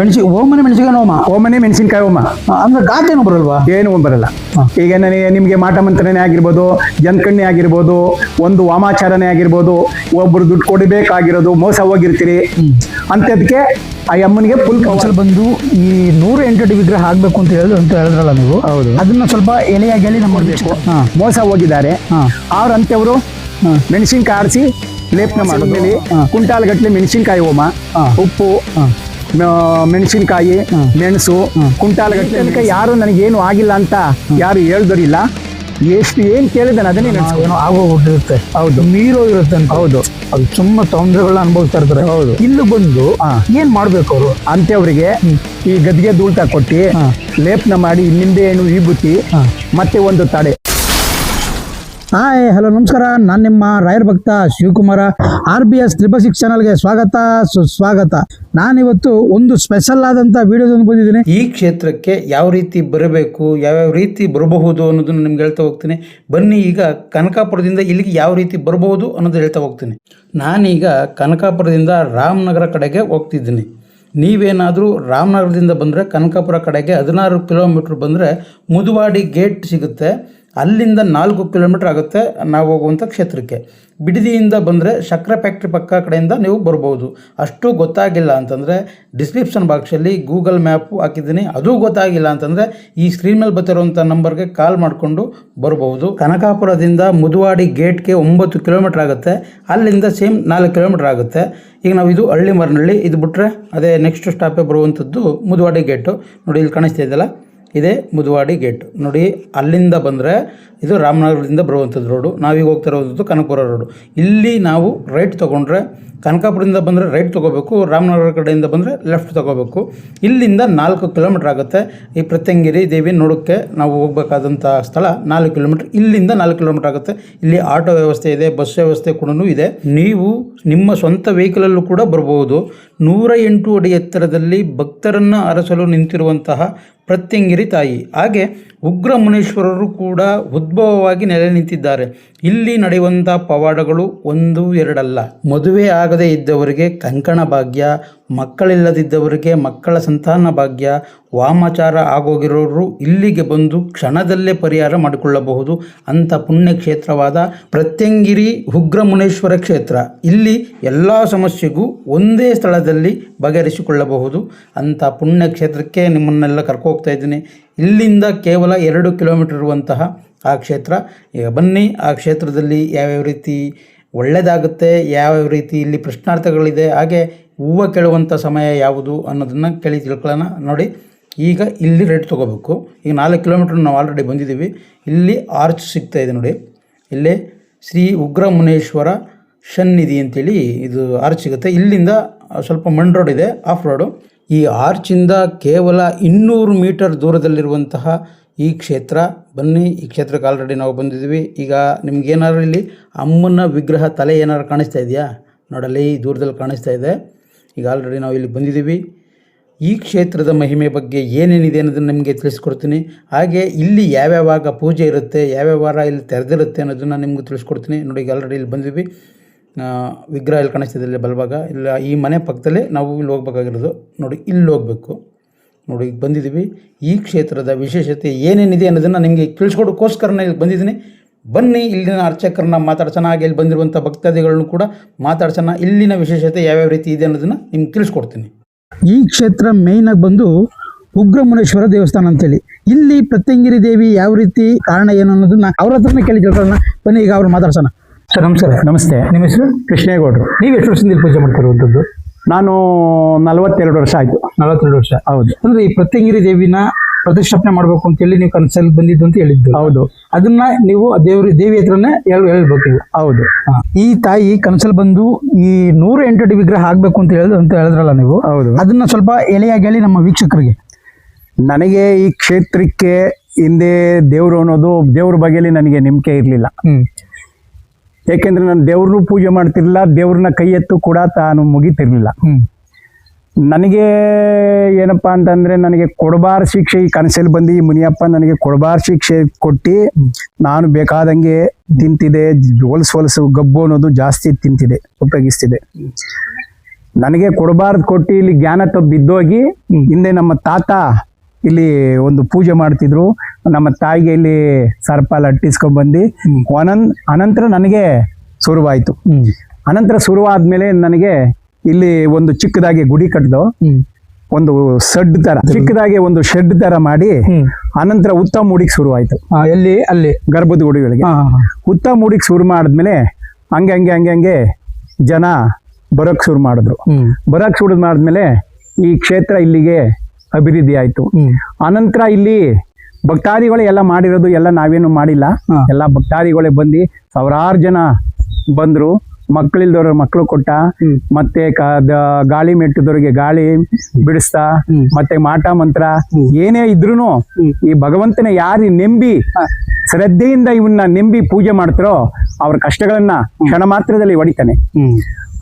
ಓಮನೆ ಮೆಣಸಿನಕಾಯಿ ಹೋಮ. ಓಮನೆ ಮೆಣಸಿನ್ಕಾಯಿ ಹೋಮ ಅಂದ್ರೆ ಘಾಟ್ ಏನು ಬರಲ್ವಾ? ಏನು ಬರಲ್ಲ. ಈಗ ನನಗೆ ನಿಮಗೆ ಮಾಟ ಮಂತ್ರನೇ ಆಗಿರ್ಬೋದು, ಜನಕಣ್ಣೆ ಆಗಿರ್ಬೋದು, ಒಂದು ವಾಮಾಚಾರನೇ ಆಗಿರ್ಬೋದು, ಒಬ್ರು ದುಡ್ಡು ಕೊಡಬೇಕಾಗಿರೋದು ಮೋಸ ಹೋಗಿರ್ತೀರಿ ಅಂಥದಕ್ಕೆ ಆ ಅಮ್ಮನಿಗೆ ಫುಲ್ ಕೌನ್ಸಲ್ ಬಂದು ಈ 108 ಅಡಿ ವಿಗ್ರಹ ಆಗ್ಬೇಕು ಅಂತ ಹೇಳಿದ್ರಲ್ಲ ನೀವು. ಹೌದು. ಅದನ್ನ ಸ್ವಲ್ಪ ಎಳೆಯಾಗಿ ಎಳೆ ನಮ್ಮ ಮಾಡಬೇಕು. ಮೋಸ ಹೋಗಿದ್ದಾರೆ ಅವ್ರ ಅಂಥವ್ರು ಮೆಣಸಿನ್ಕಾಯಿ ಆರಿಸಿ ಲೇಪನ ಮಾಡಿದ್ಮೇಲೆ ಕುಂಟಾಲ್ ಗಟ್ಟಲೆ ಮೆಣಸಿನ್ಕಾಯಿ ಹೋಮ, ಉಪ್ಪು, ಮೆಣಸಿನ್ಕಾಯಿ, ಮೆಣಸು, ಕುಂಟಾಲ್ ಗಟ್ಟಲೆ. ಯಾರು ನನಗೇನು ಆಗಿಲ್ಲ ಅಂತ ಯಾರು ಹೇಳ್ದರಿಲ್ಲ. ಎಷ್ಟು ಏನ್ ಕೇಳಿದಾನೆ ಅದನ್ನೇ ಏನೋ ಆಗೋಗ್ಬಿಟ್ಟಿರುತ್ತೆ. ಹೌದು, ಮೀರೋಗಿರುತ್ತೆ ಅಂತ. ಹೌದು, ಅದು ತುಂಬಾ ತೊಂದರೆಗಳನ್ನ ಅನುಭವಿಸ್ತಾ ಇರ್ತಾರೆ. ಹೌದು. ಇಲ್ಲಿ ಬಂದು ಏನ್ ಮಾಡ್ಬೇಕು ಅವರು ಅಂತವ್ರಿಗೆ ಈ ಗದ್ಗೆ ಧೂಳ್ತಾ ಕೊಟ್ಟು ಲೇಪನ ಮಾಡಿ ನಿಂಬೆ ಹಣ್ಣು ವಿಭೂತಿ ಮತ್ತೆ ಒಂದು ತಡೆ. ಹಾಯ್, ಹಲೋ, ನಮಸ್ಕಾರ. ನಾನು ನಿಮ್ಮ ರಾಯರ್ ಭಕ್ತ ಶಿವಕುಮಾರ. RBS 666 ಚಾನಲ್ಗೆ ಸ್ವಾಗತ, ಸುಸ್ವಾಗತ. ನಾನಿವತ್ತು ಒಂದು ಸ್ಪೆಷಲ್ ಆದಂಥ ವಿಡಿಯೋದೊಂದು ಬಂದಿದ್ದೀನಿ. ಈ ಕ್ಷೇತ್ರಕ್ಕೆ ಯಾವ ರೀತಿ ಬರಬೇಕು, ಯಾವ್ಯಾವ ರೀತಿ ಬರಬಹುದು ಅನ್ನೋದನ್ನು ನಿಮ್ಗೆ ಹೇಳ್ತಾ ಹೋಗ್ತೀನಿ. ಬನ್ನಿ, ಈಗ ಕನಕಾಪುರದಿಂದ ಇಲ್ಲಿಗೆ ಯಾವ ರೀತಿ ಬರಬಹುದು ಅನ್ನೋದು ಹೇಳ್ತಾ ಹೋಗ್ತೀನಿ. ನಾನೀಗ ಕನಕಾಪುರದಿಂದ ರಾಮನಗರ ಕಡೆಗೆ ಹೋಗ್ತಿದ್ದೀನಿ. ನೀವೇನಾದರೂ ರಾಮನಗರದಿಂದ ಬಂದರೆ ಕನಕಾಪುರ ಕಡೆಗೆ 16 ಕಿಲೋಮೀಟ್ರ್ ಬಂದರೆ ಮುದುವಾಡಿ ಗೇಟ್ ಸಿಗುತ್ತೆ. ಅಲ್ಲಿಂದ 4 ಕಿಲೋಮೀಟ್ರ್ ಆಗುತ್ತೆ ನಾವು ಹೋಗುವಂಥ ಕ್ಷೇತ್ರಕ್ಕೆ. ಬಿಡದಿಯಿಂದ ಬಂದರೆ ಸಕ್ಕರೆ ಫ್ಯಾಕ್ಟ್ರಿ ಪಕ್ಕ ಕಡೆಯಿಂದ ನೀವು ಬರ್ಬೋದು. ಅಷ್ಟು ಗೊತ್ತಾಗಿಲ್ಲ ಅಂತಂದರೆ ಡಿಸ್ಕ್ರಿಪ್ಷನ್ ಬಾಕ್ಸಲ್ಲಿ ಗೂಗಲ್ ಮ್ಯಾಪು ಹಾಕಿದ್ದೀನಿ. ಅದು ಗೊತ್ತಾಗಿಲ್ಲ ಅಂತಂದರೆ ಈ ಸ್ಕ್ರೀನ್ ಮೇಲೆ ಬರ್ತಿರೋಂಥ ನಂಬರ್ಗೆ ಕಾಲ್ ಮಾಡಿಕೊಂಡು ಬರ್ಬೋದು. ಕನಕಾಪುರದಿಂದ ಮುದುವಾಡಿ ಗೇಟ್ಗೆ 9 ಕಿಲೋಮೀಟ್ರ್ ಆಗುತ್ತೆ. ಅಲ್ಲಿಂದ ಸೇಮ್ 4 ಕಿಲೋಮೀಟ್ರ್ ಆಗುತ್ತೆ. ಈಗ ನಾವು ಇದು ಹಳ್ಳಿ ಮರನಹಳ್ಳಿ, ಇದು ಬಿಟ್ಟರೆ ಅದೇ ನೆಕ್ಸ್ಟ್ ಸ್ಟಾಪೇ ಬರುವಂಥದ್ದು ಮುದುವಾಡಿ ಗೇಟು. ನೋಡಿ, ಇಲ್ಲಿ ಕಾಣಿಸ್ತಾ ಇದೆಯಲ್ಲ, ಇದೇ ಮುದುವಾಡಿ ಗೇಟ್. ನೋಡಿ, ಅಲ್ಲಿಂದ ಬಂದರೆ ಇದು ರಾಮನಗರದಿಂದ ಬರುವಂಥದ್ದು ರೋಡು. ನಾವೀಗ ಹೋಗ್ತಿರೋದು ಕನಕಪುರ ರೋಡು. ಇಲ್ಲಿ ನಾವು ರೈಟ್ ತೊಗೊಂಡ್ರೆ ಕನಕಾಪುರದಿಂದ ಬಂದರೆ ರೈಟ್ ತೊಗೋಬೇಕು, ರಾಮನಗರ ಕಡೆಯಿಂದ ಬಂದರೆ ಲೆಫ್ಟ್ ತೊಗೋಬೇಕು. ಇಲ್ಲಿಂದ 4 ಕಿಲೋಮೀಟ್ರ್ ಆಗುತ್ತೆ. ಈ ಪ್ರತ್ಯಂಗಿರಿ ದೇವಿ ನೋಡೋಕ್ಕೆ ನಾವು ಹೋಗಬೇಕಾದಂಥ ಸ್ಥಳ 4 ಕಿಲೋಮೀಟ್ರ್. ಇಲ್ಲಿಂದ 4 ಕಿಲೋಮೀಟ್ರ್ ಆಗುತ್ತೆ. ಇಲ್ಲಿ ಆಟೋ ವ್ಯವಸ್ಥೆ ಇದೆ, ಬಸ್ ವ್ಯವಸ್ಥೆ ಕೂಡ ಇದೆ. ನೀವು ನಿಮ್ಮ ಸ್ವಂತ ವೆಹಿಕಲಲ್ಲೂ ಕೂಡ ಬರ್ಬೋದು. 108 ಅಡಿ ಎತ್ತರದಲ್ಲಿ ಭಕ್ತರನ್ನು ಅರಸಲು ನಿಂತಿರುವಂತಹ ಪ್ರತ್ಯಂಗಿರಿ ತಾಯಿ. ಹಾಗೆ ಉಗ್ರ ಮುನೇಶ್ವರರು ಕೂಡ ಉದ್ಭವವಾಗಿ ನೆಲೆ ನಿಂತಿದ್ದಾರೆ. ಇಲ್ಲಿ ನಡೆಯುವಂಥ ಪವಾಡಗಳು 1, 2 ಅಲ್ಲ. ಮದುವೆ ಆಗದೇ ಇದ್ದವರಿಗೆ ಕಂಕಣ ಭಾಗ್ಯ, ಮಕ್ಕಳಿಲ್ಲದಿದ್ದವರಿಗೆ ಮಕ್ಕಳ ಸಂತಾನ ಭಾಗ್ಯ, ವಾಮಾಚಾರ ಆಗೋಗಿರೋರು ಇಲ್ಲಿಗೆ ಬಂದು ಕ್ಷಣದಲ್ಲೇ ಪರಿಹಾರ ಮಾಡಿಕೊಳ್ಳಬಹುದು. ಅಂಥ ಪುಣ್ಯಕ್ಷೇತ್ರವಾದ ಪ್ರತ್ಯಂಗಿರಿ ಉಗ್ರ ಮುನೇಶ್ವರ ಕ್ಷೇತ್ರ. ಇಲ್ಲಿ ಎಲ್ಲ ಸಮಸ್ಯೆಗೂ ಒಂದೇ ಸ್ಥಳದಲ್ಲಿ ಬಗೆಹರಿಸಿಕೊಳ್ಳಬಹುದು. ಅಂಥ ಪುಣ್ಯಕ್ಷೇತ್ರಕ್ಕೆ ನಿಮ್ಮನ್ನೆಲ್ಲ ಕರ್ಕೋಗ್ತಾ ಇದ್ದೀನಿ. ಇಲ್ಲಿಂದ ಕೇವಲ 2 ಕಿಲೋಮೀಟರ್ ಇರುವಂತಹ ಆ ಕ್ಷೇತ್ರ. ಈಗ ಬನ್ನಿ, ಆ ಕ್ಷೇತ್ರದಲ್ಲಿ ಯಾವ್ಯಾವ ರೀತಿ ಒಳ್ಳೆಯದಾಗುತ್ತೆ, ಯಾವ್ಯಾವ ರೀತಿ ಇಲ್ಲಿ ಪ್ರಶ್ನಾರ್ಥಗಳಿದೆ, ಹಾಗೆ ಹೂವು ಕೇಳುವಂಥ ಸಮಯ ಯಾವುದು ಅನ್ನೋದನ್ನು ಕೇಳಿ ತಿಳ್ಕೊಳ್ಳೋಣ. ನೋಡಿ, ಈಗ ಇಲ್ಲಿ ರೇಟ್ ತೊಗೋಬೇಕು. ಈಗ 4 ಕಿಲೋಮೀಟ್ರ್ ನಾವು ಆಲ್ರೆಡಿ ಬಂದಿದ್ದೀವಿ. ಇಲ್ಲಿ ಆರ್ಚ್ ಸಿಗ್ತಾಯಿದೆ ನೋಡಿ. ಇಲ್ಲೇ ಶ್ರೀ ಉಗ್ರ ಮುನೇಶ್ವರ ಸನ್ನಿಧಿ ಅಂತೇಳಿ ಇದು ಆರ್ಚ್ ಸಿಗುತ್ತೆ. ಇಲ್ಲಿಂದ ಸ್ವಲ್ಪ ಮಣ್ ರೋಡ್ ಇದೆ, ಆಫ್ ರೋಡು. ಈ ಆರ್ಚಿಂದ ಕೇವಲ 200 ಮೀಟರ್ ದೂರದಲ್ಲಿರುವಂತಹ ಈ ಕ್ಷೇತ್ರ. ಬನ್ನಿ, ಈ ಕ್ಷೇತ್ರಕ್ಕೆ ಆಲ್ರೆಡಿ ನಾವು ಬಂದಿದ್ದೀವಿ. ಈಗ ನಿಮ್ಗೇನಾದ್ರು ಇಲ್ಲಿ ಅಮ್ಮನ ವಿಗ್ರಹ ತಲೆ ಏನಾದ್ರು ಕಾಣಿಸ್ತಾ ಇದೆಯಾ? ನೋಡಲ್ಲಿ ದೂರದಲ್ಲಿ ಕಾಣಿಸ್ತಾ ಇದೆ. ಈಗ ಆಲ್ರೆಡಿ ನಾವು ಇಲ್ಲಿ ಬಂದಿದ್ದೀವಿ. ಈ ಕ್ಷೇತ್ರದ ಮಹಿಮೆ ಬಗ್ಗೆ ಏನೇನಿದೆ ಅನ್ನೋದನ್ನು ನಿಮಗೆ ತಿಳಿಸ್ಕೊಡ್ತೀನಿ. ಹಾಗೆ ಇಲ್ಲಿ ಯಾವ್ಯಾವಾಗ ಪೂಜೆ ಇರುತ್ತೆ, ಯಾವ್ಯಾವ ವಾರ ಇಲ್ಲಿ ತೆರೆದಿರುತ್ತೆ ಅನ್ನೋದನ್ನು ನಿಮ್ಗೆ ತಿಳಿಸ್ಕೊಡ್ತೀನಿ. ನೋಡಿ, ಈಗ ಆಲ್ರೆಡಿ ಇಲ್ಲಿ ಬಂದಿದ್ವಿ. ವಿಗ್ರಹ ಇಲ್ಲಿ ಕಾಣಿಸ್ತಿದೆ, ಇಲ್ಲಿ ಬಲಭಾಗ. ಇಲ್ಲ, ಈ ಮನೆ ಪಕ್ಕದಲ್ಲೇ ನಾವು ಇಲ್ಲಿ ಹೋಗ್ಬೇಕಾಗಿರೋದು. ನೋಡಿ, ಇಲ್ಲಿ ಹೋಗಬೇಕು. ನೋಡಿ, ಈಗ ಬಂದಿದ್ದೀವಿ. ಈ ಕ್ಷೇತ್ರದ ವಿಶೇಷತೆ ಏನೇನಿದೆ ಅನ್ನೋದನ್ನು ನಿಮಗೆ ತಿಳಿಸ್ಕೊಡೋಕ್ಕೋಸ್ಕರನೇ ಇಲ್ಲಿ ಬಂದಿದ್ದೀನಿ. ಬನ್ನಿ, ಇಲ್ಲಿನ ಅರ್ಚಕರನ್ನ ಮಾತಾಡ್ಸೋಣ, ಹಾಗೆ ಇಲ್ಲಿ ಬಂದಿರುವಂಥ ಭಕ್ತಾದಿಗಳನ್ನು ಕೂಡ ಮಾತಾಡ್ಸೋಣ. ಇಲ್ಲಿನ ವಿಶೇಷತೆ ಯಾವ್ಯಾವ ರೀತಿ ಇದೆ ಅನ್ನೋದನ್ನು ನಿಮ್ಗೆ ತಿಳಿಸ್ಕೊಡ್ತೀನಿ. ಈ ಕ್ಷೇತ್ರ ಮೇಯ್ನಾಗಿ ಬಂದು ಉಗ್ರ ಮುನೇಶ್ವರ ದೇವಸ್ಥಾನ ಅಂತೇಳಿ. ಇಲ್ಲಿ ಪ್ರತ್ಯಂಗಿರಿ ದೇವಿ ಯಾವ ರೀತಿ, ಕಾರಣ ಏನು ಅನ್ನೋದನ್ನ ಅವ್ರ ಹತ್ರನೇ ಕೇಳಿ ತಿಳ್ಕೊಳ್ಳೋಣ. ಬನ್ನಿ, ಈಗ ಅವ್ರು ಮಾತಾಡ್ಸೋಣ. ಸರ್ ನಮಸ್ಕಾರ. ನಮಸ್ತೆ. ನಿಮ್ಮ ಹೆಸರು? ಕೃಷ್ಣೇಗೌಡರು. ನೀವು ಎಷ್ಟು ವರ್ಷದಿಂದ ಪೂಜೆ ಮಾಡ್ತಿರುವಂಥದ್ದು? ನಾನು 42 ವರ್ಷ ಆಯಿತು. 42 ವರ್ಷ. ಹೌದು. ಅಂದರೆ ಈ ಪ್ರತ್ಯಂಗಿರಿ ದೇವಿನ ಪ್ರತಿಷ್ಠಾಪನೆ ಮಾಡಬೇಕು ಅಂತೇಳಿ ನೀವು ಕನಸಲ್ಲಿ ಬಂದಿದ್ದು ಅಂತ ಹೇಳಿದ್ದು. ಹೌದು. ಅದನ್ನ ನೀವು ದೇವಿ ಹತ್ರನೇ ಹೇಳ್ಬೇಕು. ಹೌದು. ಈ ತಾಯಿ ಕನಸಲ್ಲಿ ಬಂದು ಈ 108 ಅಡಿ ವಿಗ್ರಹ ಆಗ್ಬೇಕು ಅಂತ ಹೇಳಿದ್ರಲ್ಲ ನೀವು. ಹೌದು. ಅದನ್ನ ಸ್ವಲ್ಪ ಎಳೆಯಾಗಿ ಹೇಳಿ ನಮ್ಮ ವೀಕ್ಷಕರಿಗೆ. ನನಗೆ ಈ ಕ್ಷೇತ್ರಕ್ಕೆ ಹಿಂದೆ ದೇವರು ಅನ್ನೋದು, ದೇವ್ರ ಬಗ್ಗೆಯಲ್ಲಿ ನನಗೆ ನಂಬಿಕೆ ಇರಲಿಲ್ಲ. ಏಕೆಂದರೆ ನಾನು ದೇವ್ರನ್ನೂ ಪೂಜೆ ಮಾಡ್ತಿರ್ಲಿಲ್ಲ, ದೇವ್ರನ್ನ ಕೈ ಎತ್ತು ಕೂಡ ತಾನು ಮುಗಿತಿರ್ಲಿಲ್ಲ. ನನಗೆ ಏನಪ್ಪ ಅಂತಂದರೆ, ನನಗೆ ಕೊಡಬಾರ ಶಿಕ್ಷೆ ಈ ಕನಸಲ್ಲಿ ಬಂದು ಈ ಮುನಿಯಪ್ಪ ನನಗೆ ಕೊಡಬಾರ ಶಿಕ್ಷೆ ಕೊಟ್ಟು ನಾನು ಬೇಕಾದಂಗೆ ತಿಂತಿದೆ. ಹೊಲಸು ಗಬ್ಬು ಅನ್ನೋದು ಜಾಸ್ತಿ ತಿಂತಿದೆ, ಉಪಯೋಗಿಸ್ತಿದೆ. ನನಗೆ ಕೊಡಬಾರ್ದು ಕೊಟ್ಟು ಇಲ್ಲಿ ಜ್ಞಾನ ತಪ್ಪು ಬಿದ್ದೋಗಿ ಹಿಂದೆ ನಮ್ಮ ತಾತ ಇಲ್ಲಿ ಒಂದು ಪೂಜೆ ಮಾಡ್ತಿದ್ರು, ನಮ್ಮ ತಾಯಿಗೆ ಇಲ್ಲಿ ಸರ್ಪ ಲಟ್ಟಿಸ್ಕೊಂಡ್ ಬಂದು ಅನಂತರ ನನಗೆ ಶುರುವಾಯಿತು. ಅನಂತರ ಶುರುವಾದ್ಮೇಲೆ ನನಗೆ ಇಲ್ಲಿ ಒಂದು ಚಿಕ್ಕದಾಗಿ ಗುಡಿ ಕಟ್ಟಿದು ಒಂದು ಶೆಡ್ ತರ ಚಿಕ್ಕದಾಗಿ ಒಂದು ಶೆಡ್ ತರ ಮಾಡಿ ಅನಂತರ ಉತ್ತಮ ಮೂಡಿಗೆ ಶುರುವಾಯಿತು. ಎಲ್ಲಿ ಅಲ್ಲಿ ಗರ್ಭದ ಗುಡಿಗಳಿಗೆ ಉತ್ತಮ ಮೂಡಿಗೆ ಶುರು ಮಾಡಿದ್ಮೇಲೆ ಹಂಗೆ ಹಂಗೆ ಹಂಗೆ ಹಂಗೆ ಜನ ಬರೋಕ್ ಶುರು ಮಾಡಿದ್ರು. ಬರೋಕ್ ಶುರು ಮಾಡಿದ್ಮೇಲೆ ಈ ಕ್ಷೇತ್ರ ಇಲ್ಲಿಗೆ ಅಭಿವೃದ್ಧಿ ಆಯ್ತು. ಅನಂತರ ಇಲ್ಲಿ ಭಕ್ತಾದಿಗಳೇ ಎಲ್ಲ ಮಾಡಿರೋದು ಎಲ್ಲ ನಾವೇನು ಮಾಡಿಲ್ಲ, ಎಲ್ಲ ಭಕ್ತಾದಿಗಳೇ ಬಂದು ಸಾವಿರಾರು ಜನ ಬಂದ್ರು. ಮಕ್ಕಳಿಲ್ದವ್ರ ಮಕ್ಕಳು ಕೊಟ್ಟ, ಮತ್ತೆ ಗಾಳಿ ಮೆಟ್ಟಿದವ್ರಿಗೆ ಗಾಳಿ ಬಿಡಿಸ್ತಾ, ಮತ್ತೆ ಮಾಟ ಮಂತ್ರ ಏನೇ ಇದ್ರೂನು ಈ ಭಗವಂತನ ಯಾರು ನೆಂಬಿ ಶ್ರದ್ಧೆಯಿಂದ ಇವನ್ನ ನೆಂಬಿ ಪೂಜೆ ಮಾಡ್ತಾರೋ ಅವ್ರ ಕಷ್ಟಗಳನ್ನ ಕ್ಷಣ ಮಾತ್ರದಲ್ಲಿ ಹೊಡಿತಾನೆ.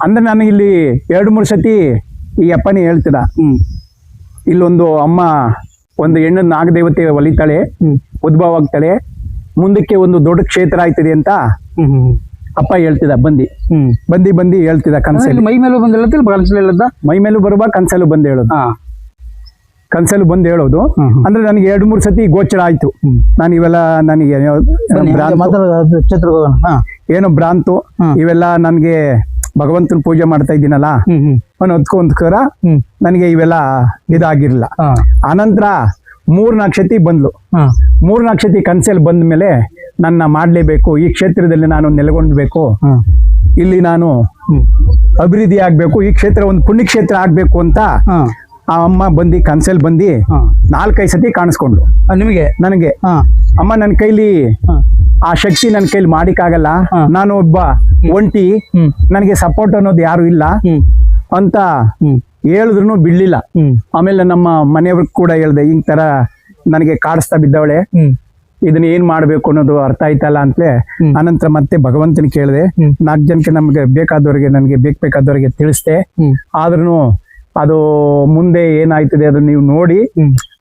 ಅಂದ್ರೆ ನಾನು ಇಲ್ಲಿ 2-3 ಸತಿ ಈ ಅಪ್ಪನೇ ಹೇಳ್ತಿದ, ಇಲ್ಲೊಂದು ಅಮ್ಮ ಒಂದು ಹೆಣ್ಣು ನಾಗದೇವತೆ ಒಲಿತಾಳೆ, ಉದ್ಭವ ಆಗ್ತಾಳೆ, ಮುಂದಕ್ಕೆ ಒಂದು ದೊಡ್ಡ ಕ್ಷೇತ್ರ ಆಯ್ತದೆ ಅಂತ ಅಪ್ಪ ಹೇಳ್ತಿದ. ಬಂದಿ ಹೇಳ್ತಿದ ಕನ್ಸಲ್ಲಿ. ಮೈ ಮೇಲೂ ಬಂದು ಹೇಳುತ್ತೆ, ಹೇಳದ ಮೈ ಮೇಲೂ ಬರುವ ಕನ್ಸಲ್ಲೂ ಬಂದು ಹೇಳೋದು. ಕನ್ಸಲ್ಲೂ ಬಂದು ಹೇಳೋದು ಅಂದ್ರೆ ನನಗೆ 2-3 ಸತಿ ಗೋಚರ ಆಯ್ತು. ನಾನು ಇವೆಲ್ಲ ನನಗೆ ಏನೋ ಭ್ರಾಂತು, ಇವೆಲ್ಲ ನನ್ಗೆ ಭಗವಂತನ ಪೂಜೆ ಮಾಡ್ತಾ ಇದ್ದೀನಲ್ಲ ಅನ್ನೋದ್ಕೋಸ್ಕರ ನನಗೆ ಇವೆಲ್ಲ ಇದಾಗಿರ್ಲಿಲ್ಲ. ಆನಂತರ 3-4 ಸತಿ ಬಂದ್ಲು. 3-4 ಸತಿ ಕನ್ಸಲ್ಲಿ ಬಂದ ಮೇಲೆ ನನ್ನ ಮಾಡ್ಲೇಬೇಕು, ಈ ಕ್ಷೇತ್ರದಲ್ಲಿ ನಾನು ನೆಲೆಗೊಂಡ್ಬೇಕು, ಇಲ್ಲಿ ನಾನು ಅಭಿವೃದ್ಧಿ ಆಗ್ಬೇಕು, ಈ ಕ್ಷೇತ್ರ ಒಂದು ಪುಣ್ಯಕ್ಷೇತ್ರ ಆಗ್ಬೇಕು ಅಂತ ಆ ಅಮ್ಮ ಬಂದು ಕನ್ಸಲ್ಲಿ ಬಂದು 4-5 ಸತಿ ಕಾಣಿಸ್ಕೊಂಡ್ಲು. ನಿಮಗೆ ನನಗೆ ಅಮ್ಮ ನನ್ನ ಕೈಲಿ ಆ ಶಕ್ತಿ ನನ್ನ ಕೈಲಿ ಮಾಡಿಕ್ಕಾಗಲ್ಲ, ನಾನು ಒಬ್ಬ ಒಂಟಿ, ನನಗೆ ಸಪೋರ್ಟ್ ಅನ್ನೋದು ಯಾರು ಇಲ್ಲ ಅಂತ ಹೇಳಿದ್ರು ಬಿಡ್ಲಿಲ್ಲ. ಆಮೇಲೆ ನಮ್ಮ ಮನೆಯವ್ರಿಗೆ ಕೂಡ ಹೇಳ್ದೆ, ಈ ತರ ನನಗೆ ಕಾಡಿಸ್ತಾ ಬಿದ್ದವಳೆ, ಇದನ್ನ ಏನ್ ಮಾಡ್ಬೇಕು ಅನ್ನೋದು ಅರ್ಥ ಆಯ್ತಲ್ಲ ಅಂತಲೇ. ಅನಂತರ ಮತ್ತೆ ಭಗವಂತನ ಕೇಳಿದೆ. 4 ಜನಕ್ಕೆ ನಮ್ಗೆ ಬೇಕಾದವ್ರಿಗೆ, ನನಗೆ ಬೇಕಾದವ್ರಿಗೆ ತಿಳಿಸ್ದೆ. ಆದ್ರೂ ಅದು ಮುಂದೆ ಏನಾಯ್ತದೆ ಅದನ್ನ ನೀವು ನೋಡಿ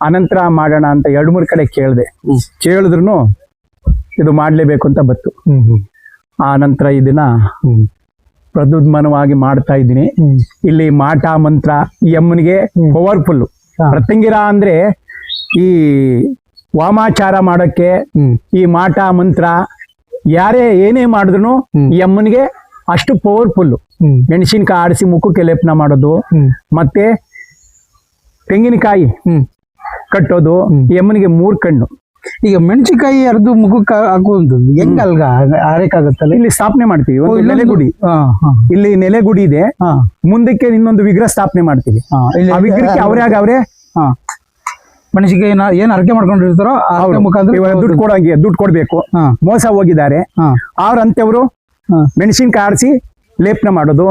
ಅನಂತರ ಮಾಡೋಣ ಅಂತ 2-3 ಕಡೆ ಕೇಳಿದ್ರು ಇದು ಮಾಡ್ಲೇಬೇಕು ಅಂತ ಬತ್ತು. ಆ ನಂತರ ಇದನ್ನ ಪ್ರದ್ಯುಮ್ನವಾಗಿ ಮಾಡ್ತಾ ಇದ್ದೀನಿ. ಇಲ್ಲಿ ಮಾಟ ಮಂತ್ರ ಈ ಅಮ್ಮನಿಗೆ ಪವರ್ಫುಲ್. ಪ್ರತ್ಯಂಗಿರ ಅಂದ್ರೆ ಈ ವಾಮಾಚಾರ ಮಾಡೋಕ್ಕೆ ಈ ಮಾಟ ಮಂತ್ರ ಯಾರೇ ಏನೇ ಮಾಡಿದ್ರು ಈ ಅಮ್ಮನಿಗೆ ಅಷ್ಟು ಪವರ್ಫುಲ್. ಮೆಣಸಿನಕಾಯಿ ಆಡಿಸಿ ಮುಖಕ್ಕೆ ಲೇಪನ ಮಾಡೋದು, ಮತ್ತೆ ತೆಂಗಿನಕಾಯಿ ಕಟ್ಟೋದು. ಈ ಅಮ್ಮನಿಗೆ 3 ಕಣ್ಣು. ಈಗ ಮೆಣಸಿನಕಾಯಿ ಅರ್ದು ಮುಖಕ್ಕೆ ಹಾಕುವಂಥದ್ದು ಹೆಂಗ ಅಲ್ಗ ಆರಕ್ಕಾಗತ್ತಲ್ಲ? ಇಲ್ಲಿ ಸ್ಥಾಪನೆ ಮಾಡ್ತೀವಿ ಒಂದು ನೆಲೆಗುಡಿ. ಇಲ್ಲಿ ನೆಲೆಗುಡಿ ಇದೆ, ಮುಂದಕ್ಕೆ ಇನ್ನೊಂದು ವಿಗ್ರಹ ಸ್ಥಾಪನೆ ಮಾಡ್ತೀವಿ. ಆ ವಿಗ್ರಹಕ್ಕೆ ಅವರೇ ಮೆಣಸಿನಕಾಯಿ ಏನ್ ಅರಕೆ ಮಾಡ್ಕೊಂಡಿರ್ತಾರೋ ದುಡ್ಡು ಕೊಡಂಗೆ, ದುಡ್ಡು ಕೊಡ್ಬೇಕು, ಮೋಸ ಹೋಗಿದ್ದಾರೆ ಅವ್ರಂತವ್ರು ಮೆಣಸಿನಕಾಯಿ ಆಡಿಸಿ ಲೇಪನ ಮಾಡೋದು.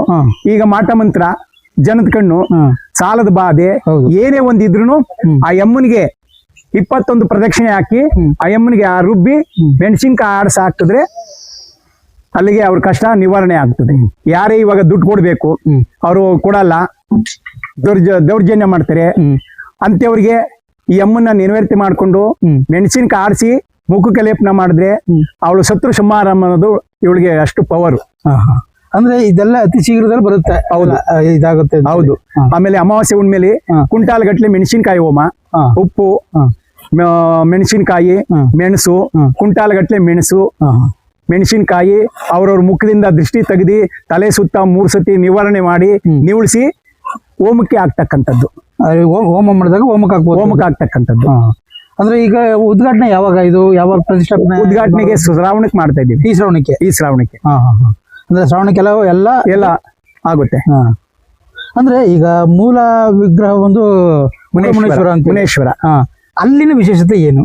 ಈಗ ಮಾಟ ಮಂತ್ರ, ಜನದ ಕಣ್ಣು, ಸಾಲದ ಬಾಧೆ ಏನೇ ಒಂದಿದ್ರು ಆ ಯಮ್ಮನಿಗೆ 21 ಪ್ರದಕ್ಷಿಣೆ ಹಾಕಿ ಆ ಯಮ್ಮನಿಗೆ ಆ ರುಬ್ಬಿ ಮೆಣಸಿನಕಾಯಿ ಆಡ್ಸ ಹಾಕಿದ್ರೆ ಅಲ್ಲಿಗೆ ಅವ್ರ ಕಷ್ಟ ನಿವಾರಣೆ ಆಗ್ತದೆ. ಯಾರೇ ಇವಾಗ ದುಡ್ಡು ಕೊಡ್ಬೇಕು ಅವರು ಕೊಡಲ್ಲ, ದೌರ್ಜನ್ಯ ಮಾಡ್ತಾರೆ ಅಂತವ್ರಿಗೆ ಈ ಅಮ್ಮನ್ನ ನೆರವೇರಿಕೆ ಮಾಡ್ಕೊಂಡು ಮೆಣಸಿನಕಾಯಿ ಆಡಿಸಿ ಮುಖಕ್ಕೆ ಲೇಪನ ಮಾಡಿದ್ರೆ ಅವಳು ಶತ್ರು ಸಂಹಾರ ಅನ್ನೋದು ಇವಳಿಗೆ ಅಷ್ಟು ಪವರ್. ಅಂದ್ರೆ ಇದೆಲ್ಲ ಅತಿ ಶೀಘ್ರದಲ್ಲಿ ಬರುತ್ತೆ. ಹೌದು, ಇದಾಗುತ್ತೆ. ಹೌದು. ಆಮೇಲೆ ಅಮಾವಾಸ್ಯೆ ಹುಣ್ಮೇಲೆ ಕುಂಟಾಲ್ ಗಟ್ಲೆ ಮೆಣಸಿನಕಾಯಿ ಹೋಮ, ಉಪ್ಪು, ಮೆಣಸಿನಕಾಯಿ, ಮೆಣಸು, ಕುಂಟಾಲ್ ಗಟ್ಲೆ ಮೆಣಸು, ಮೆಣಸಿನಕಾಯಿ ಅವ್ರವ್ರ ಮುಖದಿಂದ ದೃಷ್ಟಿ ತೆಗೆದಿ ತಲೆ ಸುತ್ತ 3 ಸತಿ ನಿವಾರಣೆ ಮಾಡಿ ನಿವಳಿಸಿ ಹೋಮಕ್ಕೆ ಆಗ್ತಕ್ಕಂಥದ್ದು. ಹೋಮ ಮಾಡಿದಾಗ ಹೋಮಕ್ಕೆ ಆಗ್ತಕ್ಕಂಥದ್ದು. ಅಂದ್ರೆ ಈಗ ಉದ್ಘಾಟನೆ ಯಾವಾಗ? ಇದು ಯಾವಾಗ ಪ್ರತಿಷ್ಠಾಪನೆ? ಉದ್ಘಾಟನೆಗೆ ಶ್ರಾವಣಕ್ಕೆ ಮಾಡ್ತಾ ಇದ್ದೀವಿ. ಈ ಶ್ರಾವಣಕ್ಕೆ ಅಂದ್ರೆ ಶ್ರಾವಣಕ್ಕೆಲ್ಲ ಎಲ್ಲ ಆಗುತ್ತೆ. ಅಂದ್ರೆ ಈಗ ಮೂಲ ವಿಗ್ರಹ ಒಂದು ಮುನೇಶ್ವರ. ಅಲ್ಲಿನ ವಿಶೇಷತೆ ಏನು?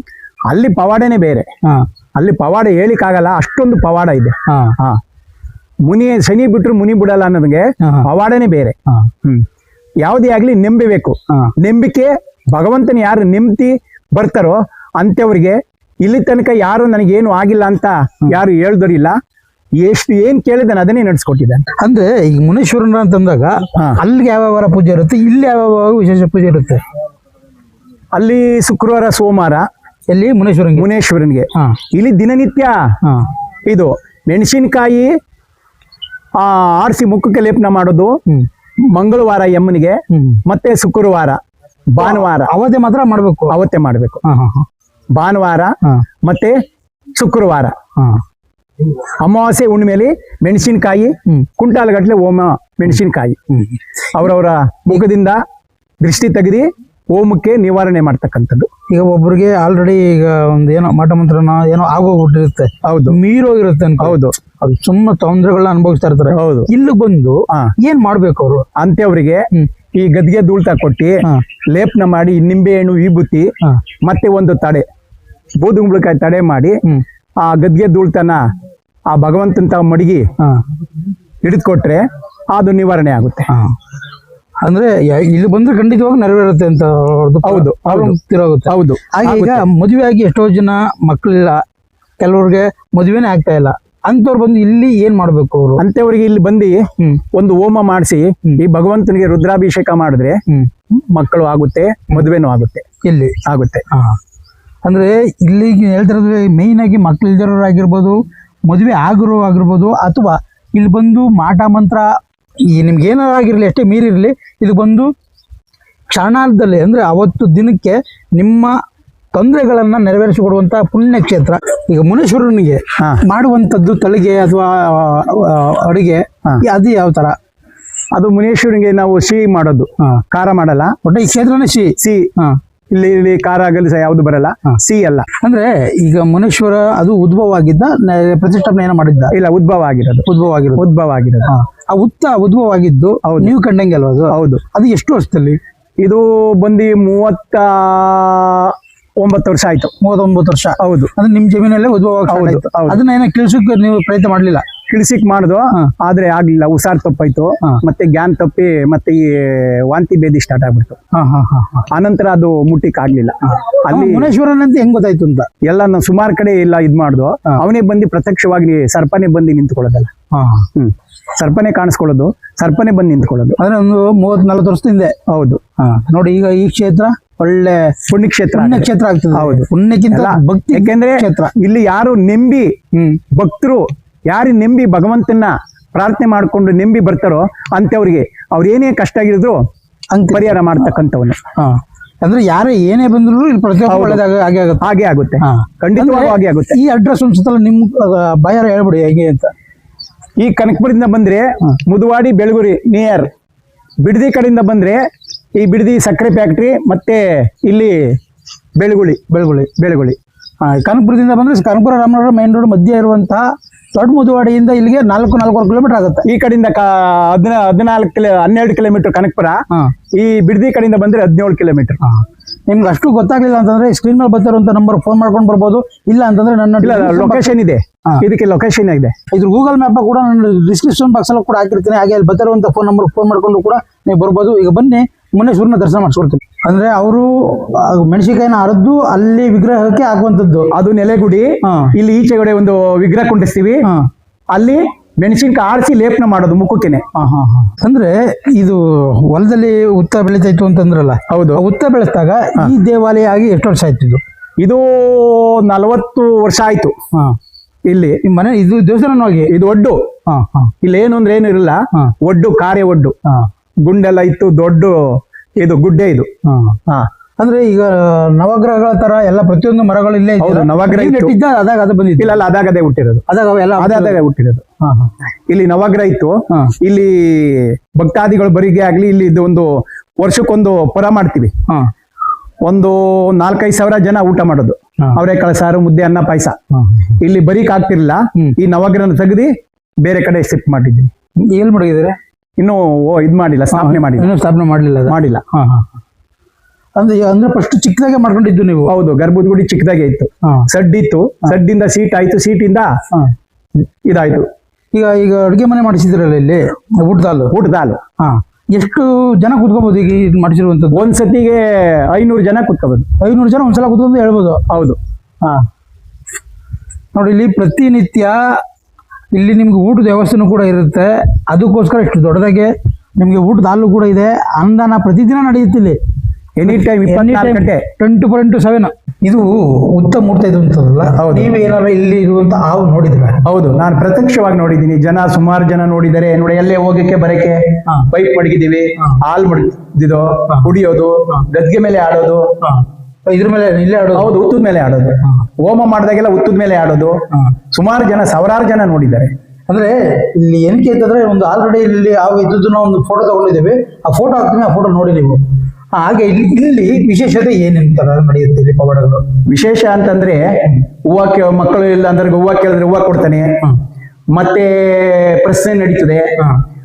ಅಲ್ಲಿ ಪವಾಡನೇ ಬೇರೆ. ಅಲ್ಲಿ ಪವಾಡ ಹೇಳಿಕ್ಕಾಗಲ್ಲ, ಅಷ್ಟೊಂದು ಪವಾಡ ಇದೆ. ಮುನಿ ಶನಿ ಬಿಟ್ರು ಮುನಿ ಬಿಡಲ್ಲ ಅನ್ನೋದಕ್ಕೆ ಪವಾಡನೇ ಬೇರೆ. ಯಾವುದೇ ಆಗ್ಲಿ ನಂಬಬೇಕು. ನಂಬಿಕೆ ಭಗವಂತನ ಯಾರು ನೆಮ್ಮದಿ ಬರ್ತಾರೋ ಅಂತವ್ರಿಗೆ ಇಲ್ಲಿ ತನಕ ಯಾರು ನನಗೇನು ಆಗಿಲ್ಲ ಅಂತ ಯಾರು ಹೇಳ್ದೋರಿಲ್ಲ. ಎಷ್ಟು ಏನ್ ಕೇಳಿದಾನೆ ಅದನ್ನೇ ನಡೆಸ್ಕೊಟ್ಟಿದ್ದಾನೆ. ಅಂದ್ರೆ ಈಗ ಮುನೇಶ್ವರನ ಅಂತಂದಾಗ ಅಲ್ಲಿಗೆ ಯಾವ ಪೂಜೆ ಇರುತ್ತೆ, ಇಲ್ಲಿ ಯಾವ ವಿಶೇಷ ಪೂಜೆ ಇರುತ್ತೆ? ಅಲ್ಲಿ ಶುಕ್ರವಾರ ಸೋಮವಾರ ಎಲ್ಲಿ ಮುನೇಶ್ವರನ್ಗೆ. ಇಲ್ಲಿ ದಿನನಿತ್ಯ ಇದು ಮೆಣಸಿನಕಾಯಿ ಆರಿಸಿ ಮುಖಕ್ಕೆ ಲೇಪನ ಮಾಡೋದು, ಮಂಗಳವಾರ ಯಮ್ಮನಿಗೆ, ಮತ್ತೆ ಶುಕ್ರವಾರ, ಭಾನುವಾರ ಅವತ್ತೇ ಮಾತ್ರ ಮಾಡ್ಬೇಕು. ಅವತ್ತೇ ಮಾಡ್ಬೇಕು. ಹಾ ಹಾ ಹಾ ಭಾನುವಾರ ಮತ್ತೆ ಶುಕ್ರವಾರ. ಹಾ ಅಮಾವಾಸ್ಯೆ ಹುಣ್ಣಿಮೆಲಿ ಮೆಣಸಿನಕಾಯಿ ಕುಂಟಾಲಗಟ್ಲೆ ಹೋಮ ಮೆಣಸಿನಕಾಯಿ ಅವರವರ ಮುಖದಿಂದ ದೃಷ್ಟಿ ತೆಗೆದು ಹೋಮಕ್ಕೆ ನಿವಾರಣೆ ಮಾಡ್ತಕ್ಕಂಥದ್ದು. ಈಗ ಒಬ್ರಿಗೆ ಆಲ್ರೆಡಿ ಈಗ ಒಂದ್ ಏನೋ ಮಾಟ ಮಂತ್ರನ ಏನೋ ಆಗೋಗ್ಬಿಟ್ಟಿರುತ್ತೆ, ಹೌದು, ಮೀರೋಗಿರುತ್ತೆ ಅಂತ. ಹೌದು, ಅದು ಸುಮ್ಮನೆ ತೊಂದರೆಗಳನ್ನ ಅನುಭವಿಸ್ತಾ ಇರ್ತಾರೆ. ಹೌದು. ಇಲ್ಲಿ ಬಂದು ಏನ್ ಮಾಡ್ಬೇಕು ಅವರು ಅಂತವ್ರಿಗೆ ಈ ಗದ್ಗೆ ಧೂಳ್ತಾ ಕೊಟ್ಟಿ ಲೇಪನ ಮಾಡಿ ನಿಂಬೆ ಹಣ್ಣು ವಿಭೂತಿ ಮತ್ತೆ ಒಂದು ತಡೆ ಬೂದುಂಬಳಕಾಯಿ ತಡೆ ಮಾಡಿ ಆ ಗದ್ಗೆ ಧೂಳ್ತನ ಆ ಭಗವಂತನ ಮಡಗಿ ಹಿಡಿದು ಕೊಟ್ರೆ ಅದು ನಿವಾರಣೆ ಆಗುತ್ತೆ. ಅಂದ್ರೆ ಇಲ್ಲಿ ಬಂದ್ರೆ ಖಂಡಿತವಾಗಿ ನೆರವೇರುತ್ತೆ ಅಂತ. ಹೌದು, ತಿರೋಗುತ್ತೆ. ಹೌದು. ಹಾಗೆ ಈಗ ಮದುವೆ ಆಗಿ ಎಷ್ಟೋ ಜನ ಮಕ್ಕಳಿಲ್ಲ, ಕೆಲವ್ರಿಗೆ ಮದುವೆನೇ ಆಗ್ತಾ ಇಲ್ಲ, ಅಂತವ್ರು ಬಂದು ಇಲ್ಲಿ ಏನ್ ಮಾಡ್ಬೇಕು ಅವರು? ಅಂತವ್ರಿಗೆ ಇಲ್ಲಿ ಬಂದು ಒಂದು ಹೋಮ ಮಾಡಿಸಿ ಈ ಭಗವಂತನಿಗೆ ರುದ್ರಾಭಿಷೇಕ ಮಾಡಿದ್ರೆ ಮಕ್ಕಳು ಆಗುತ್ತೆ, ಮದುವೆನೂ ಆಗುತ್ತೆ. ಇಲ್ಲಿ ಆಗುತ್ತೆ. ಅಂದ್ರೆ ಇಲ್ಲಿ ಹೇಳ್ತಿರೋದು ಮೇಯ್ನ್ ಆಗಿ ಮಕ್ಳು ಇಲ್ದಿರೋರಾಗಿರ್ಬೋದು, ಮದುವೆ ಆಗಿರ್ಬೋದು, ಅಥವಾ ಇಲ್ಲಿ ಬಂದು ಮಾಟ ಮಂತ್ರ ಈ ನಿಮ್ಗೆ ಏನಾರು ಆಗಿರ್ಲಿ, ಅಷ್ಟೇ ಮೀರಿರ್ಲಿ, ಇದು ಬಂದು ಕ್ಷಣದಲ್ಲಿ ಅಂದ್ರೆ ಅವತ್ತು ದಿನಕ್ಕೆ ನಿಮ್ಮ ತೊಂದರೆಗಳನ್ನ ನೆರವೇರಿಸಿಕೊಡುವಂತ ಪುಣ್ಯ ಕ್ಷೇತ್ರ. ಈಗ ಮುನೇಶ್ವರನಿಗೆ ಮಾಡುವಂತದ್ದು ತಳಿಗೆ ಅಥವಾ ಅಡುಗೆ ಅದು ಯಾವ ತರ? ಅದು ಮುನೇಶ್ವರನಿಗೆ ನಾವು ಸಿಹಿ ಮಾಡೋದು, ಖಾರ ಮಾಡಲ್ಲ. ಒಟ್ಟು ಈ ಕ್ಷೇತ್ರನೇ ಸಿಹಿ. ಇಲ್ಲಿ ಖಾರ ಗಲಸ ಯಾವ್ದು ಬರಲ್ಲ, ಸಿಹಿ ಅಲ್ಲ. ಅಂದ್ರೆ ಈಗ ಮುನೇಶ್ವರ ಅದು ಉದ್ಭವ ಆಗಿದ್ದ, ಪ್ರತಿಷ್ಠಾಪನೆ ಏನೋ ಮಾಡಿದ್ದ? ಇಲ್ಲ, ಉದ್ಭವ ಆಗಿರೋದು. ಉದ್ಭವ ಆಗಿರೋದು. ಆ ಉದ್ಭವ ಆಗಿದ್ದು ನೀವು ಕಂಡಂಗೆ ಅಲ್ವಾ ಅದು? ಹೌದು. ಅದು ಎಷ್ಟು ವರ್ಷದಲ್ಲಿ? ಇದು ಬಂದು 39 ವರ್ಷ ಆಯ್ತು. 39 ವರ್ಷ. ಹೌದು. ಅಂದ್ರೆ ನಿಮ್ ಜಮೀನಲ್ಲೇ ಉದ್ಭವ. ಅದನ್ನ ಏನೋ ತಿಳಿಸಕ್ಕೆ ನೀವು ಪ್ರಯತ್ನ ಮಾಡ್ಲಿಲ್ಲ? ತಿಳಿಸಿಕ್ ಮಾಡುದು, ಆದ್ರೆ ಆಗ್ಲಿಲ್ಲ. ಉಸಾರ್ ತಪ್ಪಾಯ್ತು, ಮತ್ತೆ ಗ್ಯಾನ್ ತಪ್ಪಿ ಮತ್ತೆ ಈ ವಾಂತಿ ಭೇದಿ ಸ್ಟಾರ್ಟ್ ಆಗ್ಬಿಡ್ತು. ಆನಂತರ ಅದು ಮುಟ್ಟಿಕ್ ಆಗ್ಲಿಲ್ಲ. ಅಲ್ಲಿ ಮುನೇಶ್ವರನಂತ ಹೆಂಗ್ ಗೊತ್ತಾಯ್ತು ಅಂತ ಎಲ್ಲ ನಾವು ಸುಮಾರು ಕಡೆ ಎಲ್ಲ ಇದ್ ಮಾಡುದು. ಅವನೇ ಬಂದು ಪ್ರತ್ಯಕ್ಷವಾಗಿ ಸರ್ಪನೆ ಬಂದು ನಿಂತ್ಕೊಳ್ಳೋದಲ್ಲ. ಸರ್ಪನೆ ಕಾಣಿಸ್ಕೊಳ್ಳೋದು, ಸರ್ಪನೆ ಬಂದು ನಿಂತ್ಕೊಳ್ಳೋದು. ಅಂದ್ರೆ ಒಂದು 30-40 ವರ್ಷದಿಂದ. ಹೌದು. ನೋಡಿ, ಈಗ ಈ ಕ್ಷೇತ್ರ ಒಳ್ಳೆ ಪುಣ್ಯಕ್ಷೇತ್ರ ಆಗ್ತದೆ. ಹೌದು. ಪುಣ್ಯಕ್ಕಿಂತ ಭಕ್ತಿ. ಯಾಕೆಂದ್ರೆ ಇಲ್ಲಿ ಯಾರು ನೆಂಬಿ ಭಕ್ತರು ಯಾರು ನೆಂಬಿ ಭಗವಂತನ ಪ್ರಾರ್ಥನೆ ಮಾಡ್ಕೊಂಡು ನೆಂಬಿ ಬರ್ತಾರೋ ಅಂತವ್ರಿಗೆ ಅವ್ರ ಏನೇ ಕಷ್ಟ ಆಗಿದ್ರು ಪರಿಹಾರ ಮಾಡ್ತಕ್ಕಂಥವನು. ಅಂದ್ರೆ ಯಾರೇ ಏನೇ ಬಂದ್ರು ಇಲ್ಲಿ ಪ್ರತಿಯೊಬ್ಬ ಹಾಗೆ ಆಗುತ್ತೆ. ಖಂಡಿತವಾಗೂ ಹಾಗೆ ಆಗುತ್ತೆ. ಈ ಅಡ್ರೆಸ್ ಒಂದ್ಸಲ ನಿಮ್ ಬಾಯಾರ ಹೇಳ್ಬಿಡಿ ಹೇಗೆ ಅಂತ. ಈ ಕನಕಪುರದಿಂದ ಬಂದ್ರೆ ಮುದುವಾಡಿ ಬೆಳಗುರಿ ನಿಯರ್, ಬಿಡದಿ ಕಡೆಯಿಂದ ಬಂದ್ರೆ ಈ ಬಿಡದಿ ಸಕ್ಕರೆ ಫ್ಯಾಕ್ಟ್ರಿ, ಮತ್ತೆ ಇಲ್ಲಿ ಬೆಳಗುಳಿ. ಕನಕಪುರದಿಂದ ಬಂದ್ರೆ ಕನಕಪುರ ರಾಮನಗರ ಮೈನ್ ರೋಡ್ ಮಧ್ಯೆ ಇರುವಂತಹ ದೊಡ್ಡ ಮುದುವಾಡಿಯಿಂದ ಇಲ್ಲಿಗೆ 4-4.25 ಕಿಲೋಮೀಟರ್ ಆಗುತ್ತೆ. ಈ ಕಡೆಯಿಂದ 12 ಕಿಲೋಮೀಟರ್ ಕನಕಪುರ. ಈ ಬಿಡದಿ ಕಡೆಯಿಂದ ಬಂದ್ರೆ 17 ಕಿಲೋಮೀಟರ್. ನಿಮ್ಗೆ ಅಷ್ಟು ಗೊತ್ತಾಗ್ಲಿಲ್ಲ ಅಂತಂದ್ರೆ ಸ್ಕ್ರೀನ್ ಮೇಲೆ ಬರ್ತಿರುವಂತ ನಂಬರ್ ಫೋನ್ ಮಾಡ್ಕೊಂಡು ಬರ್ಬೋದು. ಇಲ್ಲ ಅಂತಂದ್ರೆ ನನ್ನ ಲೊಕೇಶನ್ ಇದೆ, ಇದಕ್ಕೆ ಲೊಕೇಶನ್ ಇದೆ. ಇದ್ರ ಗೂಗಲ್ ಮ್ಯಾಪ್ ಕೂಡ ನಾನು ಡಿಸ್ಕ್ರಿಪ್ಷನ್ ಬಾಕ್ಸ್ ಅಲ್ಲಿ ಕೂಡ ಹಾಕಿರ್ತೀನಿ. ಹಾಗೆ ಅಲ್ಲಿ ಬರ್ತಿರುವಂತ ಫೋನ್ ನಂಬರ್ ಫೋನ್ ಮಾಡ್ಕೊಂಡು ಕೂಡ ನೀವು ಬರ್ಬೋದು. ಈಗ ಬನ್ನಿ, ಮುನೇಶ್ವರನ ದರ್ಶನ ಮಾಡಿಸ್ಕೊಡ್ತೀನಿ. ಅಂದ್ರೆ ಅವರು ಮೆಣಸಿನಕಾಯಿನ ಅರದ್ದು ಅಲ್ಲಿ ವಿಗ್ರಹಕ್ಕೆ ಹಾಕುವಂತದ್ದು. ಅದು ನೆಲೆಗುಡಿ. ಇಲ್ಲಿ ಈಚೆಗಡೆ ಒಂದು ವಿಗ್ರಹ ಕುಂಡಿಸ್ತೀವಿ, ಅಲ್ಲಿ ಮೆಣಸಿನಕಾಯಿ ಆರಿಸಿ ಲೇಪನ ಮಾಡೋದು ಮುಖಕ್ಕೆನೆ. ಅಂದ್ರೆ ಇದು ಹೊಲದಲ್ಲಿ ಉತ್ತ ಬೆಳೀತಾಯ್ತು ಅಂತಂದ್ರಲ್ಲ? ಹೌದು. ಉತ್ತ ಬೆಳೆಸಿದಾಗ ಈ ದೇವಾಲಯ ಆಗಿ ಎಷ್ಟು ವರ್ಷ ಆಯ್ತು? ಇದು 40 ವರ್ಷ ಆಯ್ತು. ಇಲ್ಲಿ ಮನೆ ಇದು ದೇವಸ್ಥಾನವಾಗಿ ಇದು ಒಡ್ಡು. ಇಲ್ಲಿ ಏನು ಅಂದ್ರೆ ಏನು ಇರಲ್ಲ, ಒಡ್ಡು, ಕಾರ್ಯ ಒಡ್ಡು, ಗುಂಡೆಲ್ಲ ಇತ್ತು, ದೊಡ್ಡ ಇದು ಗುಡ್ಡೆ ಇದು. ಅಂದ್ರೆ ಈಗ ನವಗ್ರಹಗಳ ತರ ಎಲ್ಲ ಪ್ರತಿಯೊಂದು ಮರಗಳು ಇಲ್ಲೇ ನವಗ್ರಹ ಅದಾಗ ಅದು ಬಂದಿತ್ತು. ಇಲ್ಲ, ಅದಾಗ ಅದೇ ಹುಟ್ಟಿರೋದು. ಅದಾಗ ಹುಟ್ಟಿರೋದು. ಇಲ್ಲಿ ನವಗ್ರಹ ಇತ್ತು. ಇಲ್ಲಿ ಭಕ್ತಾದಿಗಳು ಬರಿಗೆ ಆಗ್ಲಿ, ಇಲ್ಲಿ ಇದು ಒಂದು ವರ್ಷಕ್ಕೊಂದು ಪರ ಮಾಡ್ತೀವಿ. ಒಂದು 4-5 ಸಾವಿರ ಜನ ಊಟ ಮಾಡೋದು. ಅವರೆಕಾಳು ಸಾರು, ಮುದ್ದೆ, ಅನ್ನ, ಪಾಯಸ. ಇಲ್ಲಿ ಬರೀಕ್ ಆಗ್ತಿರ್ಲಿಲ್ಲ. ಈ ನವಗ್ರಹನ ತೆಗೆದು ಬೇರೆ ಕಡೆ ಶಿಫ್ಟ್ ಮಾಡಿದ್ದೀನಿ. ಎಲ್ಲಿ ಮಾಡಿದ್ರೆ ಇನ್ನು ಇದ್ ಮಾಡಿಲ್ಲ, ಸ್ಥಾಪನೆ ಮಾಡಿಲ್ಲ. ಅಂದ್ರೆ ಫಸ್ಟ್ ಚಿಕ್ಕದಾಗೆ ಮಾಡ್ಕೊಂಡಿದ್ದು ನೀವು? ಹೌದು, ಗರ್ಭದ ಗುಡಿ ಚಿಕ್ಕದಾಗೆ ಇತ್ತು. ಸಡ್ ಇತ್ತು, ಸಡ್ಡಿಂದ ಸೀಟ್ ಆಯ್ತು, ಸೀಟಿಂದ ಇದಾಯ್ತು. ಈಗ ಅಡುಗೆ ಮನೆ ಮಾಡಿಸಿದ್ರಲ್ಲ ಇಲ್ಲಿ, ಊಟದಾಲು. ಎಷ್ಟು ಜನ ಕುತ್ಕೋಬಹುದು ಈಗ ಮಾಡಿಸಿರುವಂತದ್ದು? ಒಂದ್ಸತಿಗೆ 500 ಜನ ಕುತ್ಕೋಬಹುದು. 500 ಜನ ಒಂದ್ಸಲ ಕುತ್ಕೊಂಡು ಹೇಳ್ಬೋದು. ಹೌದು. ನೋಡಿ, ಇಲ್ಲಿ ಪ್ರತಿನಿತ್ಯ ಇಲ್ಲಿ ನಿಮ್ಗೆ ಊಟದ ವ್ಯವಸ್ಥೆನೂ ಕೂಡ ಇರುತ್ತೆ. ಅದಕ್ಕೋಸ್ಕರ ಇಷ್ಟು ದೊಡ್ಡದಾಗೆ ನಿಮ್ಗೆ ಊಟದ ಹಾಲು ಕೂಡ ಇದೆ. ಅನ್ನದಾನ ಪ್ರತಿದಿನ ನಡೆಯುತ್ತೆ ಇಲ್ಲಿ. ಎನಿ ಟೈಮ್ 24 ಗಂಟೆ 24/7 ಇದು ಉತ್ತಮ ಮೂರ್ತ ಇದು ಅಂತದಲ್ಲ. ಹೌದು. ನೀವು ಏನಾರ ಇಲ್ಲಿ ಇರುವಂತ ಹಾವು ನೋಡಿದ್ರ? ಹೌದು, ನಾನು ಪ್ರತ್ಯಕ್ಷವಾಗಿ ನೋಡಿದ್ದೀನಿ. ಸುಮಾರು ಜನ ನೋಡಿದ್ದಾರೆ. ನೋಡಿ, ಎಲ್ಲೇ ಹೋಗಕ್ಕೆ ಬರಕ್ಕೆ ಪೈಪ್ ಮಡಗಿದೀವಿ, ಹಾಲ್ ಮಡಗಿದ್ದು, ಕುಡಿಯೋದು, ಗದ್ಗೆ ಮೇಲೆ ಆಡೋದು, ಇದ್ರ ಮೇಲೆ ಇಲ್ಲೇ ಆಡೋದು. ಹೌದು, ಉತ್ತದ ಮೇಲೆ ಆಡೋದು, ಹೋಮ ಮಾಡಿದಾಗೆಲ್ಲ ಉತ್ತದ ಮೇಲೆ ಆಡೋದು. ಸುಮಾರು ಜನ, ಸಾವಿರಾರು ಜನ ನೋಡಿದ್ದಾರೆ. ಅಂದ್ರೆ ಇಲ್ಲಿ ಏನಕ್ಕೆ ಅಂತಂದ್ರೆ ಒಂದು ಆಲ್ರೆಡಿ ಇಲ್ಲಿ ಹಾವು ಇದ್ದದನ್ನ ಒಂದು ಫೋಟೋ ತಗೊಂಡಿದ್ದೇವೆ. ಆ ಫೋಟೋ ಹಾಕ್ತೀನಿ, ಆ ಫೋಟೋ ನೋಡಿ ನೀವು. ಹಾಗೆ ಇಲ್ಲಿ ವಿಶೇಷತೆ ಏನೆಂತಾರ ನಡೆಯುತ್ತೆ ಇಲ್ಲಿ ಪವಾಡಗಳು? ವಿಶೇಷ ಅಂತಂದ್ರೆ ಹೂವ ಮಕ್ಕಳು ಇಲ್ಲ ಅಂದ್ರೆ ಹೂವ ಕೇಳಿದ್ರೆ ಹೂವ ಕೊಡ್ತಾನೆ. ಮತ್ತೆ ಪ್ರಶ್ನೆ ನಡೀತದೆ.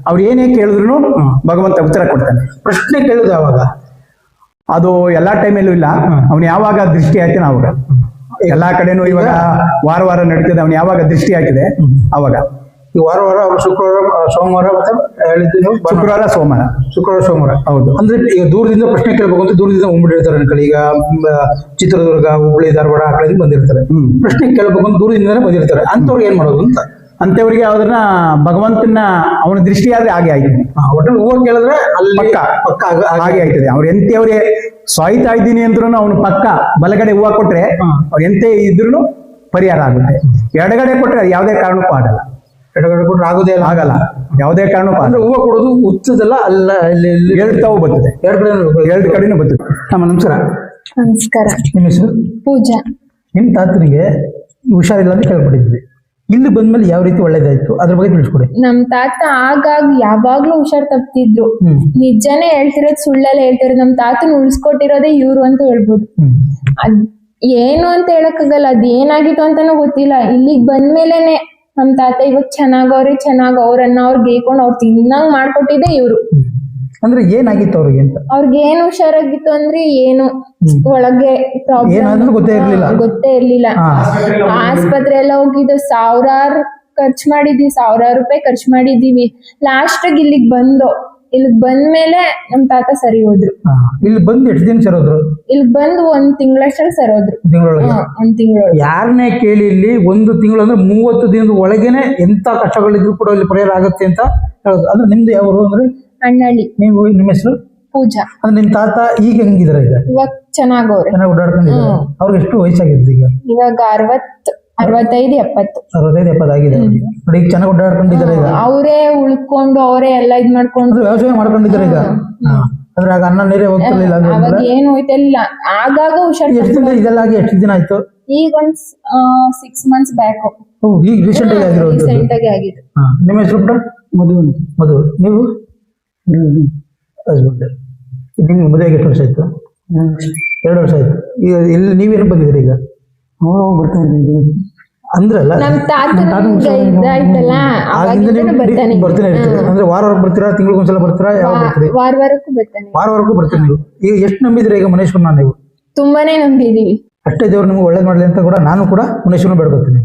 ಅವ್ರು ಏನೇ ಕೇಳಿದ್ರು ಭಗವಂತ ಉತ್ತರ ಕೊಡ್ತಾನೆ. ಪ್ರಶ್ನೆ ಕೇಳುದು ಯಾವಾಗ? ಅದು ಎಲ್ಲಾ ಟೈಮಲ್ಲೂ ಇಲ್ಲ. ಅವ್ನು ಯಾವಾಗ ದೃಷ್ಟಿ ಹಾಕ್ತಾನೆ ಅವಾಗ. ಎಲ್ಲಾ ಕಡೆನೂ ಇವಾಗ ವಾರ ವಾರ ನಡೀತದೆ. ಅವ್ನು ಯಾವಾಗ ದೃಷ್ಟಿ ಹಾಕಿದೆ ಅವಾಗ. ಈ ವಾರ ಅವ್ರು ಶುಕ್ರವಾರ, ಸೋಮವಾರ, ಮತ್ತೆ ಹೇಳಿದ್ದು ನೀವು ಶುಕ್ರವಾರ ಸೋಮವಾರ. ಹೌದು. ಅಂದ್ರೆ ಈಗ ದೂರದಿಂದ ಪ್ರಶ್ನೆ ಕೇಳ್ಬೇಕು ಅಂತ ದೂರದಿಂದ ಬಂದ್ಬಿಟ್ಟಿರ್ತಾರೆ ಅನ್ಕೊಳ್ಳಿ. ಈಗ ಚಿತ್ರದುರ್ಗ, ಹುಬ್ಬಳ್ಳಿ, ಧಾರವಾಡ ಆ ಕಡೆಯಿಂದ ಬಂದಿರ್ತಾರೆ. ಪ್ರಶ್ನೆ ಕೇಳ್ಬೇಕು ಅಂತ ದೂರದಿಂದನೇ ಬಂದಿರ್ತಾರೆ. ಅಂತವ್ರಿಗೆ ಏನ್ ಮಾಡೋದು ಅಂತ? ಅಂತವ್ರಿಗೆ ಯಾವ್ದನ್ನ ಭಗವಂತನ ಅವನ ದೃಷ್ಟಿ ಆದ್ರೆ ಹಾಗೆ ಆಯ್ತದೆ. ಒಟ್ಟಲ್ಲಿ ಹೂವು ಕೇಳಿದ್ರೆ ಅಲ್ಲಿ ಪಕ್ಕ ಹಾಗೆ ಆಯ್ತದೆ. ಅವ್ರು ಎಂತವ್ರಿಗೆ ಸಾಯ್ತಾ ಇದ್ದೀನಿ ಅಂದ್ರೂ ಅವನು ಪಕ್ಕ ಬಲಗಡೆ ಹೂವು ಕೊಟ್ರೆ ಅವ್ರು ಎಂತೆ ಇದ್ರು ಪರಿಹಾರ ಆಗುತ್ತೆ. ಎಡಗಡೆ ಕೊಟ್ರೆ ಅದು ಯಾವುದೇ ಕಾರಣಕ್ಕೂ ಆಗಲ್ಲ. ಎಡಗಡೆ ಕೊಟ್ರೆ ಆಗೋದೇ ಆಗಲ್ಲ, ಯಾವುದೇ ಕಾರಣಕ್ಕೂ. ಅಂದ್ರೆ ಹೂವು ಕೊಡೋದು ಉತ್ತದಲ್ಲ, ಅಲ್ಲ ಇಲ್ಲಿ ಎರಡು ತಾವು ಬರ್ತದೆ, ಎರಡು ಕಡೆನೂ ಬರ್ತದೆ. ನಮಸ್ಕಾರ. ನಮಸ್ಕಾರ. ನಿಮ್ಮ ಹೆಸರು? ಪೂಜಾ. ನಿಮ್ಮ ತಾತನಿಗೆ ಹುಷಾರಿಲ್ಲ ಅಂತ ಕೇಳ್ಪಟ್ಟಿದ್ವಿ. ಇಲ್ಲಿ ಬಂದ್ಮೇಲೆ ಯಾವ ರೀತಿ ಒಳ್ಳೇದಾಯ್ತು ಅದ್ರ ಬಗ್ಗೆ ತಿಳಿಸ್ಕೊಡಿ. ನಮ್ ತಾತ ಆಗಾಗ ಯಾವಾಗ್ಲೂ ಹುಷಾರ್ ತಪ್ತಿದ್ರು. ನಿಜಾನೇ ಹೇಳ್ತಿರೋದು, ಸುಳ್ಳಲ್ಲೇ ಹೇಳ್ತಿರೋದು. ನಮ್ ತಾತನ ಉಳಿಸ್ಕೊಟ್ಟಿರೋದೇ ಇವ್ರು ಅಂತ ಹೇಳ್ಬೋದು. ಅದ್ ಏನು ಅಂತ ಹೇಳಕ್ಕಾಗಲ್ಲ. ಅದ್ ಏನಾಗಿತ್ತು ಅಂತಾನೂ ಗೊತ್ತಿಲ್ಲ. ಇಲ್ಲಿಗ್ ಬಂದ್ಮೇಲೆನೆ ನಮ್ ತಾತ ಇವಾಗ ಚೆನ್ನಾಗ್ ಅವ್ರನ್ನ ಅವ್ರಿಗೆ ಗೇಕೊಂಡು ಅವ್ರು ತಿನ್ನಂಗ್ ಮಾಡ್ಕೊಟ್ಟಿದ್ದೆ ಇವ್ರು. ಅಂದ್ರೆ ಏನಾಗಿತ್ತು ಅವ್ರಿಗೆ ಅಂತ? ಅವ್ರಿಗೆ ಏನ್ ಹುಷಾರಾಗಿತ್ತು ಅಂದ್ರೆ ಏನು ಒಳಗೆ ಪ್ರಾಬ್ಲಮ್ ಗೊತ್ತೇ ಇರ್ಲಿಲ್ಲ. ಆಸ್ಪತ್ರೆ ಎಲ್ಲ ಹೋಗಿದ್ದು ಸಾವಿರಾರು ರೂಪಾಯಿ ಖರ್ಚು ಮಾಡಿದೀವಿ. ಲಾಸ್ಟ್ ಇಲ್ಲಿಗ್ ಬಂದ್ಮೇಲೆ ನಮ್ ತಾತ ಸರಿ ಹೋದ್ರು. ಇಲ್ಲಿ ಬಂದು ಎಷ್ಟು ದಿನ ಸರೋದ್ರು? ಇಲ್ಲಿ ಬಂದು 1 ತಿಂಗಳಷ್ಟಲ್ಲಿ ಸರೋದ್ರು. ಒಂದ್ ತಿಂಗಳೊಳಗೆ. ಯಾರನ್ನೇ ಕೇಳಿ ಇಲ್ಲಿ 1 ತಿಂಗಳು ಅಂದ್ರೆ 30 ದಿನದ ಒಳಗೇನೆ ಎಂತ ಕಷ್ಟಗಳಿದ್ರು ಕೂಡ ಇಲ್ಲಿ ಪರಿಹಾರ ಆಗುತ್ತೆ ಅಂತ ಹೇಳೋದು. ಅಂದ್ರೆ ನಿಮ್ದು ಯಾವ ಊರು ಅಂದ್ರೆ? ಅಣ್ಣಳ್ಳಿ. ನೀವು, ನಿಮ್ಮ ಹೆಸರು? ಪೂಜಾ. ಅಂದ್ರೆ ನಿಮ್ ತಾತ ಈಗ ಹೆಂಗಿದಾರೆ? ಇವಾಗ ಚೆನ್ನಾಗಿ ಓಡಾಡ್ಕೊಂಡಿದ್ದಾರೆ. ಅವ್ರಿಗೆ ಎಷ್ಟು ವಯಸ್ಸಾಗಿದ್ದು ಈಗ? ಇವಾಗ 65-70 ಆಗಿದೆ. ನೋಡಿ, ಈಗ ಚೆನ್ನಾಗಿ ಓಡಾಡ್ಕೊಂಡಿದ್ದಾರೆ. ಈಗ ಅವರೇ ಉಳ್ಕೊಂಡು ಅವರೇ ಎಲ್ಲ ಇದ್ ಮಾಡ್ಕೊಂಡು ವ್ಯವಸಾಯ ಮಾಡ್ಕೊಂಡಿದ್ದಾರೆ ಈಗ. ಅಂದ್ರೆ ಆಗ ಅನ್ನ ನೀರೇ ಹೋಗ್ತಿರ್ಲಿಲ್ಲ. ಅವಾಗ ಏನು ಹೋಯ್ತಿಲ್ಲ. ಆಗಾಗ ಹುಷಾರ್. ಇದೆಲ್ಲ ಆಗಿ ಎಷ್ಟು ದಿನ ಆಯ್ತು? ಈಗ ಒಂದ್ 6 months ಬ್ಯಾಕ್. ಈಗ ರೀಸೆಂಟ್ ಆಗಿ ಆಗಿದೆ. ನಿಮ್ಮ ಹೆಸರು ಕೂಡ? ಮಧು. ನೀವು? ಹಸ್ಬೆಂಡ್. ನಿಮ್ಗೆ ಮದುವೆಗೆ ಎಷ್ಟು ವರ್ಷ ಆಯ್ತು? 2 ವರ್ಷ ಆಯ್ತು. ಈಗ ಇಲ್ಲಿ ನೀವೇನು ಬಂದಿದ್ದೀರಿ ಈಗ? ಅಂದ್ರಲ್ಲ, ನಮ್ ತಾತನ ಇದಾಯ್ತಲ್ಲ ಬರ್ತಾನೆ ಇರ್ತೀರಿ. ಅಂದ್ರೆ ವಾರ ಬರ್ತೀರಾ, ತಿಂಗಳಿಗೊಂದ್ಸಲ ಬರ್ತೀರಾ? ವಾರಕ್ಕೂ ಬರ್ತಾನೆ. ವಾರವರೆಗೂ ಬರ್ತೀರಿ ನೀವು. ಈಗ ಎಷ್ಟು ನಂಬಿದ್ರಿ ಈಗ ಮನೇಶ್ವರನ ನೀವು? ತುಂಬಾನೇ ನಂಬಿದೀವಿ. ಅಷ್ಟೇ ದೇವ್ರು ನಿಮ್ಗೆ ಒಳ್ಳೇದ್ ಮಾಡ್ಲಿ ಅಂತ ಕೂಡ ನಾನು ಕೂಡ ಮನೇಶ್ವರನ ಬೇಡ್ಕೊತೀನಿ.